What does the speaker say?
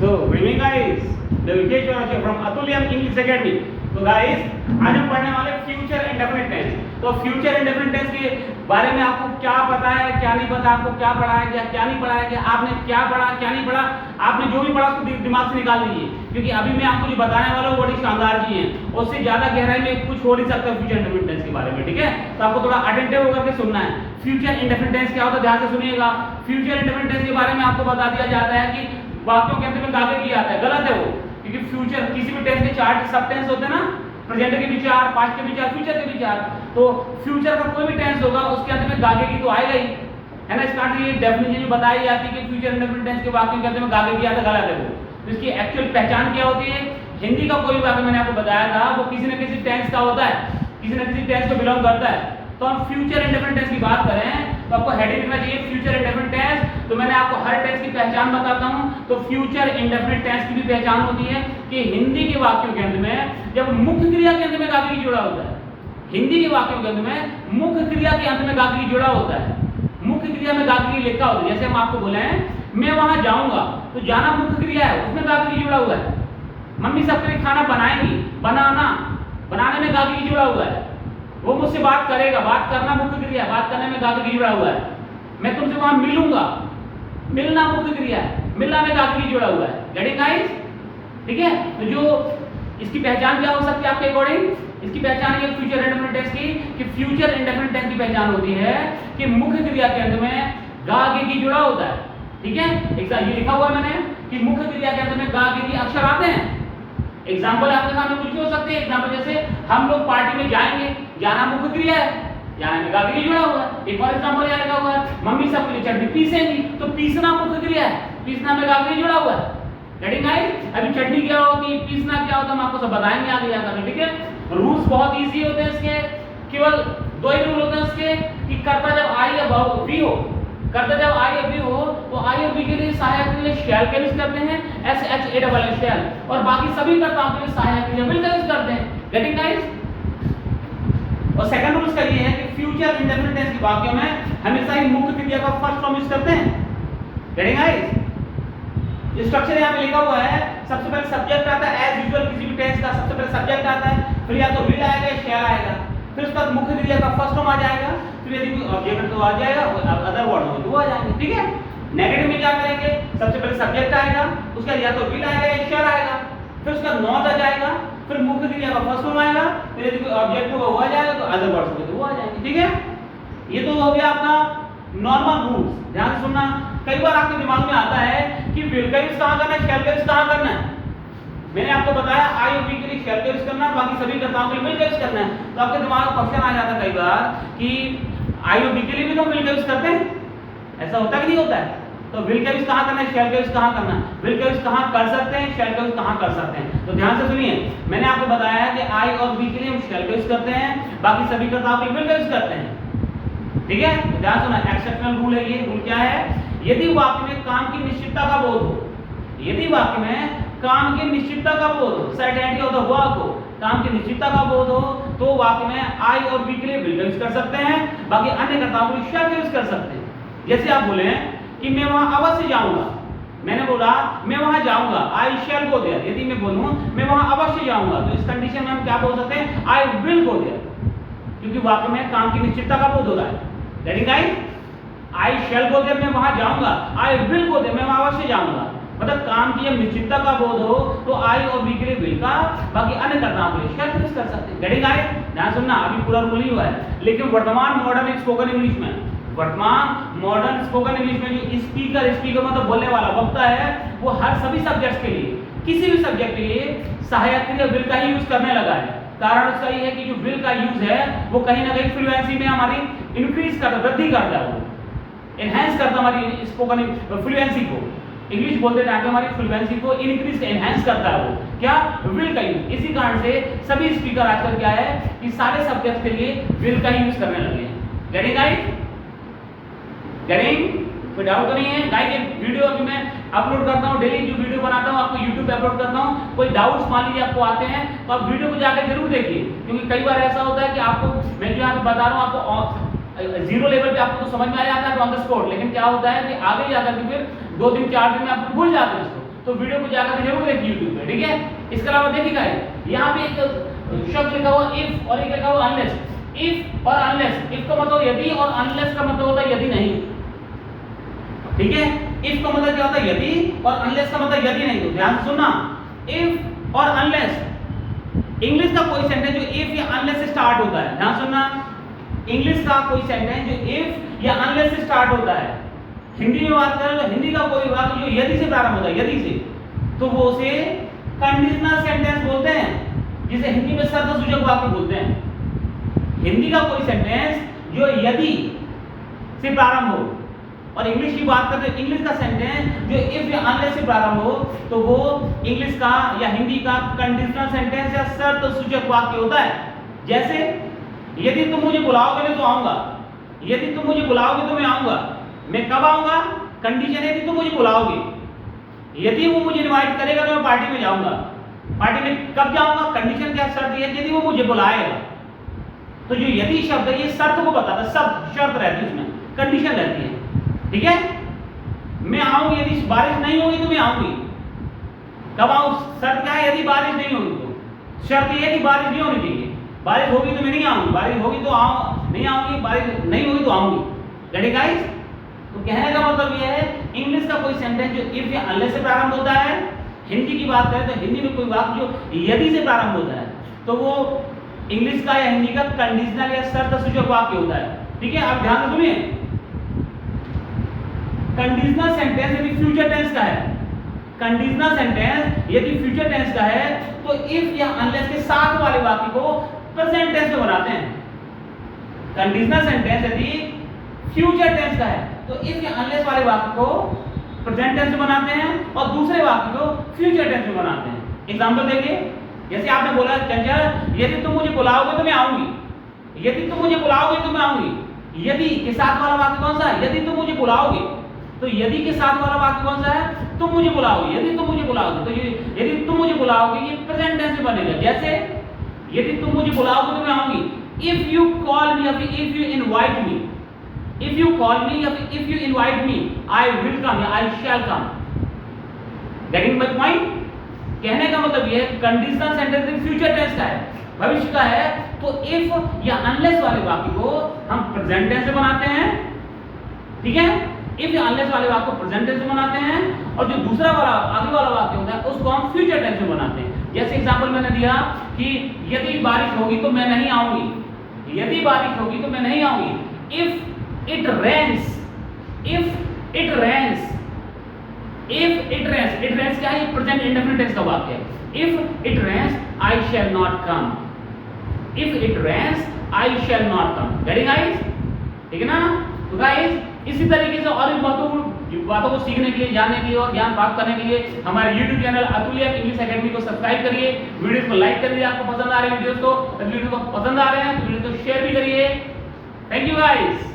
So, good evening guys. The Vikesh Joshi from Atulyam English Academy. तो guys आज हम पढ़ने वाले फ्यूचर इंडेफिनिट टेंस। तो फ्यूचर इंडेफिनिट टेंस के बारे में आपको क्या पता है, क्या नहीं पता, आपको क्या पढ़ा है, क्या नहीं पढ़ा है, कि आपने क्या पढ़ा, क्या नहीं पढ़ा, आपने जो भी पढ़ा उसको दिमाग से निकाल दीजिए, क्योंकि अभी मैं आपको जो बताने वाला हूँ बड़ी शानदार जी है, उससे ज्यादा गहराई में कुछ हो नहीं सकता फ्यूचर इंडेफिनिट टेंस के बारे में। ठीक है, तो आपको थोड़ा अटेंटिव होकर के सुनना है। फ्यूचर इंडेफिनिट टेंस क्या होता है, ध्यान से सुनिएगा। फ्यूचर इंडेफिनिट टेंस के बारे में आपको बता दिया जाता है कि वाक्यों के अंत में आगे किया जाता है। गलत है वो, क्योंकि फ्यूचर किसी भी टेंस के चार सब टेंस होते हैं ना, प्रेजेंट के भी चार, पास्ट के भी चार, फ्यूचर के भी चार। तो फ्यूचर का कोई भी टेंस होगा उसके अंत में गागे की तो आएगा ही, है ना। स्टार्ट ये डेफिनेशन में बताई जाती है कि फ्यूचर इंडेफिनिट टेंस के वाक्यों के अंत में गागे की आता है, गलत है वो। तो इसकी एक्चुअल पहचान क्या होती है, हिंदी का कोई वाक्य मैंने आपको बताया था वो किसी न किसी टेंस का होता है, किसी न किसी टेंस को बिलोंग करता है। तो हम फ्यूचर इंडेफिनिट टेंस की बात करें तो आपको हेडिंग लिखना चाहिए फ्यूचर इंडेफिनिट टेंस। तो मैंने आपको हर टेंस की पहचान बताता हूं। तो फ्यूचर इंडेफिनिट टेंस की भी पहचान होती है कि हिंदी के वाक्यों के अंत में जब मुख्य क्रिया के अंत में गागे की जुड़ा होता है, हिंदी के वाक्यों के अंत में मुख्य क्रिया के अंत में गागे की जुड़ा होता है, मुख्य क्रिया में गागे की लिखा होता है। जैसे हम आपको बोले मैं वहां जाऊंगा, तो जाना मुख्य क्रिया है, उसमें गागे की जुड़ा हुआ है। मम्मी सबके लिए खाना बनाएंगी, बनाना, बनाने में गागे की जुड़ा हुआ है। वो मुझसे बात करेगा, बात करना मुख्य क्रिया, बात करने में गागे की जुड़ा हुआ है। मैं तुमसे वहां मिलूंगा, मिलना मुख्य क्रिया है, मिलना में गागे की जुड़ा हुआ है। Getting guys? ठीक है, तो जो इसकी पहचान क्या हो सकती है आपके अकॉर्डिंग, इसकी पहचान ये फ्यूचर इंडेफिनिट टेंस की, कि फ्यूचर इंडेफिनिट टेंस की पहचान होती है कि मुख्य क्रिया के अंत में गागे की जुड़ा होता है। ठीक है, एक ये लिखा हुआ है मैंने कि मुख्य क्रिया के अंत में गागे की अक्षर आते हैं। एग्जाम्पल आपके सामने कुछ भी हो सकते हैं। एग्जाम्पल जैसे हम लोग पार्टी में जाएंगे, जाना मुख्य क्रिया है, जाने में गागे की जुड़ा हुआ है। एक और एग्जाम्पल यहाँ लिखा हुआ है मम्मी सबके लिए चटनी पीसेंगी, तो पीसना मुख्य क्रिया है, पीसना में गागे की जुड़ा हुआ है। Getting guys? अभी चटनी क्या होती है, पीसना क्या होता है, हम आपको सब बताएंगे आगे जाकर। ठीक है, रूल्स बहुत इजी होते हैं इसके, केवल दो ही रूल होते हैं इसके कि कर्ता जब आई या वी हो, कर्ता जब आई या वी हो तो आई और वी के लिए सहायक के लिए शैल का यूज करते हैं, SHA शैल, और बाकी सभी कर्ताओं के लिए सहायक के लिए विल का यूज करते हैं। Getting guys? और सेकंड रूल इसका ये है कि फ्यूचर इंडेफिनिट टेंस के वाक्यों में हमेशा ही मुख्य क्रिया का फर्स्ट फॉर्म यूज करते हैं। Getting guys? ये स्ट्रक्चर यहाँ पे लिखा हुआ है, सबसे पहले सब्जेक्ट आता है एज यूजुअल, किसी भी टेंस का सबसे पहले सब्जेक्ट आता है, फिर या तो विल आएगा या शैल आएगा, फिर उसका मुख्य क्रिया का फर्स्ट फॉर्म आ जाएगा, फिर यदि कोई ऑब्जेक्ट तो आ जाएगा, अदर वर्ड हो तो आ जाएंगे। ठीक है, नेगेटिव में क्या करेंगे, सबसे पहले सब्जेक्ट आएगा, उसका या तो विल आएगा या शैल आएगा, फिर उसका नॉट आ जाएगा, फिर मुख्य क्रिया का फर्स्ट फॉर्म आएगा, फिर यदि कोई ऑब्जेक्ट होगा वो आ जाएगा, तो अदर वर्ड्स होंगे तो वो आ जाएंगे। ठीक है, ये तो हो गया अपना नॉर्मल रूल्स। ध्यान से सुनना, कई बार आपके दिमाग में आता है कि विल का यूज कहां करना है, शैल का यूज कहां करना है। मैंने आपको बताया आई और वी के लिए शैल का यूज करना है, बाकी सभी कर्ताओं के लिए विल का यूज करना है। तो आपके दिमाग में क्वेश्चन आ जाता है कई बार कि आई और वी के लिए भी तो विल का यूज करते हैं, ऐसा होता है कि नहीं होता है? तो विल का यूज कहां करना है, शैल का यूज कहां करना है, विल का यूज कहां कर सकते हैं, शैल का यूज कहां कर सकते हैं। तो ध्यान से सुनिए, मैंने आपको बताया कि आई और वी के लिए हम शैल का यूज करते हैं, बाकी सभी कर्ताओं के लिए विल का यूज करते हैं। ठीक है, तो ध्यान सुना, एक्सेप्शनल रूल है ये। रूल क्या है, यदि वाक्य में काम की निश्चितता का बोध हो, यदि वाक्य में काम की निश्चितता का बोध हो, सर्टेनिटी ऑफ द वर्क हो, काम की निश्चितता का बोध हो, तो वाक्य में आई और वी के लिए विल का यूज कर सकते हैं, बाकी अन्य कर्ताओं के लिए शैल का यूज कर सकते हैं। जैसे आप बोले कि मैं वहां अवश्य जाऊंगा, मैंने बोला मैं वहां जाऊंगा, आई शैल गो देयर। यदि मैं बोलूं मैं वहां अवश्य जाऊंगा, तो इस कंडीशन में हम क्या बोल सकते हैं, आई विल गो देयर, क्योंकि वाक्य में काम की निश्चितता का बोध हो रहा है। Getting guys? I shall go there, मैं वहां जाऊंगा, आई विल गो देयर, मैं वहां अवश्य जाऊंगा। मतलब काम की जब निश्चितता का बोध हो तो आई और वी के लिए विल का, बाकी अन्य कर्ताओं के लिए शैल का यूज कर सकते हैं। Getting guys? ध्यान सुनना, अभी पूरा रूल ही हुआ है, लेकिन वर्तमान मॉडर्न स्पोकन इंग्लिश में, वर्तमान मॉडर्न स्पोकन इंग्लिश में जो स्पीकर मतलब बोलने वाला वक्ता है, वो हर सभी सब्जेक्ट्स के लिए, किसी भी सब्जेक्ट के लिए सहायक क्रिया विल का ही यूज करने लगा है। कारण उसका ये है कि जो विल का यूज है वो कहीं ना कहीं फ्लुएंसी में हमारी इंक्रीज करता, वृद्धि करता है, वो एनहांस करता हमारी स्पोकन फ्लुएंसी को, इंग्लिश बोलते टाइम पे हमारी फ्लुएंसी को इंक्रीज एनहांस करता है वो क्या, विल का यूज। इसी कारण से सभी स्पीकर आजकल क्या है कि सारे सब्जेक्ट के लिए विल का ही यूज करने लगे हैं। Getting guys? गेटिंग? कोई डाउट तो नहीं है गाइस? ये वीडियो अभी मैं अपलोड करता हूँ, डेली जो वीडियो बनाता हूँ आपको YouTube पे अपलोड करता हूँ। कोई डाउट्स मान लीजिए आपको आते हैं तो आप वीडियो को जाकर जरूर देखिए, क्योंकि कई बार ऐसा होता है कि आपको मैं जो यहाँ पे बता रहा हूँ आपको जीरो लेवल पे आपको तो समझ में आ जाता है ऑन द स्पॉट, लेकिन क्या होता है कि आगे जाकर के फिर 2 दिन 4 दिन में आप भूल जाते हैं इसको। तो वीडियो को जाकर जरूर देखिए यूट्यूब पे, ठीक है। इसके अलावा देखिए गाइस यहाँ पे एक शब्द लिखा हुआ इफ और एक लिखा हुआ अनलेस। इफ और अनलेस, इफ का मतलब यदि और अनलेस का मतलब होता है यदि नहीं, ठीक है। इफ का मतलब क्या होता है यदि और अनलेस का मतलब यदि नहीं। तो ध्यान से सुनना, इफ और अनलेस इंग्लिश का कोई सेंटेंस जो इफ या अनलेस से स्टार्ट होता है, ध्यान सुनना, इंग्लिश का कोई सेंटेंस जो इफ या अनलेस से स्टार्ट होता है, हिंदी में बात करें तो हिंदी का कोई वाक्य जो यदि से प्रारंभ होता है, यदि से, तो वो उसे कंडीशनल सेंटेंस बोलते हैं, जिसे हिंदी में शर्तसूचक वाक्य बोलते हैं। हिंदी का कोई सेंटेंस जो यदि से प्रारंभ हो, और इंग्लिश की बात करते हैं इंग्लिश का सेंटेंस जो इफ या अनलेस से प्रारंभ हो, तो वो इंग्लिश का या हिंदी का कंडीशनल सेंटेंस या शर्तसूचक वाक्य होता है। जैसे यदि तुम मुझे बुलाओगे मैं तो आऊंगा, यदि तुम मुझे बुलाओगे तो मैं आऊंगा। मैं कब आऊंगा? कंडीशन यदि तुम मुझे बुलाओगे, यदि वो मुझे इनवाइट करेगा तो मैं पार्टी में जाऊंगा। पार्टी में कब जाऊंगा? कंडीशन क्या शर्त है यदि वो मुझे बुलाएगा। तो जो यदि शब्द है ये शर्त को बताता है, सब शर्त रहती है उसमें, कंडीशन रहती है, ठीक है। मैं आऊंगी, यदि बारिश नहीं होगी तो मैं आऊंगी। कब आऊं? शर्त क्या है? यदि बारिश नहीं होगी तो। शर्त ये है कि बारिश नहीं होनी चाहिए, बारिश होगी तो मैं नहीं आऊंगी, बारिश होगी तो नहीं आऊंगी, बारिश नहीं होगी तो आऊंगी। Ready guys? तो कहने का मतलब यह है इंग्लिश का कोई सेंटेंस जो इफ या अनलेस से प्रारंभ होता है, हिंदी की बात करें तो हिंदी में कोई वाक्य जो यदि से प्रारंभ होता है, तो वो इंग्लिश का या हिंदी का कंडीशनल या शर्तसूचक वाक्य होता है, ठीक है। आप ध्यान से सुनिए, कंडीशनल सेंटेंस यदि फ्यूचर टेंस का है, कंडीशनल सेंटेंस यदि फ्यूचर टेंस का है तो इफ या अनलेस के साथ वाले वाक्य को प्रेजेंट टेंस में बनाते हैं। कंडीशनल सेंटेंस यदि फ्यूचर टेंस का है तो इफ या अनलेस वाले वाक्य को प्रेजेंट टेंस में बनाते हैं और दूसरे वाक्य को फ्यूचर टेंस में बनाते हैं। एग्जांपल देखिए, जैसे आपने बोला चंचल यदि तुम मुझे बुलाओगे तो मैं आऊंगी, यदि तुम मुझे बुलाओगे तो मैं आऊंगी। यदि के साथ वाला वाक्य कौन सा है? यदि तुम मुझे बुलाओगे। तो यदि के साथ वाला वाक्य कौन सा है? तुम मुझे बुलाओगे, यदि तुम मुझे बुलाओगे। तो ये यदि तुम मुझे बुलाओगे ये प्रेजेंट टेंस में बनेगा। जैसे यदि तुम मुझे बुलाओगे तो मैं आऊंगी। इफ यू कॉल मी या फिर if you invite me, if you call me या फिर if you invite me, I will come या I shall come. Getting my point? कहने का मतलब ये है कंडीशनल सेंटेंस फ्यूचर टेंस का है, भविष्य का है, तो इफ या अनलेस वाले वाक्य को हम प्रेजेंट टेंस में बनाते हैं, ठीक है। इफ या अनलेस वाले वाक्य को प्रेजेंट टेंस में बनाते हैं और जो दूसरा वाला आगे वाला वाक्य होता है उसको हम फ्यूचर टेंस में बनाते हैं। जैसे एग्जांपल मैंने दिया कि यदि बारिश होगी तो मैं नहीं आऊंगी, यदि बारिश होगी तो मैं नहीं आऊंगी। If it rains, if it rains, if it rains, it rains क्या है? प्रेजेंट इंडेफिनिट टेंस का वाक्य है। If it rains I shall not come, if it rains I shall not come. Getting guys? ठीक है ना? तो गाइस इसी तरीके से और भी बातों को सीखने के लिए, जानने के लिए और ज्ञान प्राप्त करने के लिए हमारे YouTube चैनल अतुल्य इंग्लिश एकेडमी को सब्सक्राइब करिए, वीडियो को लाइक करिए आपको पसंद आ रहे हैं वीडियोस को, अगर वीडियो को पसंद आ रहे हैं तो वीडियो को शेयर भी करिए। Thank you guys.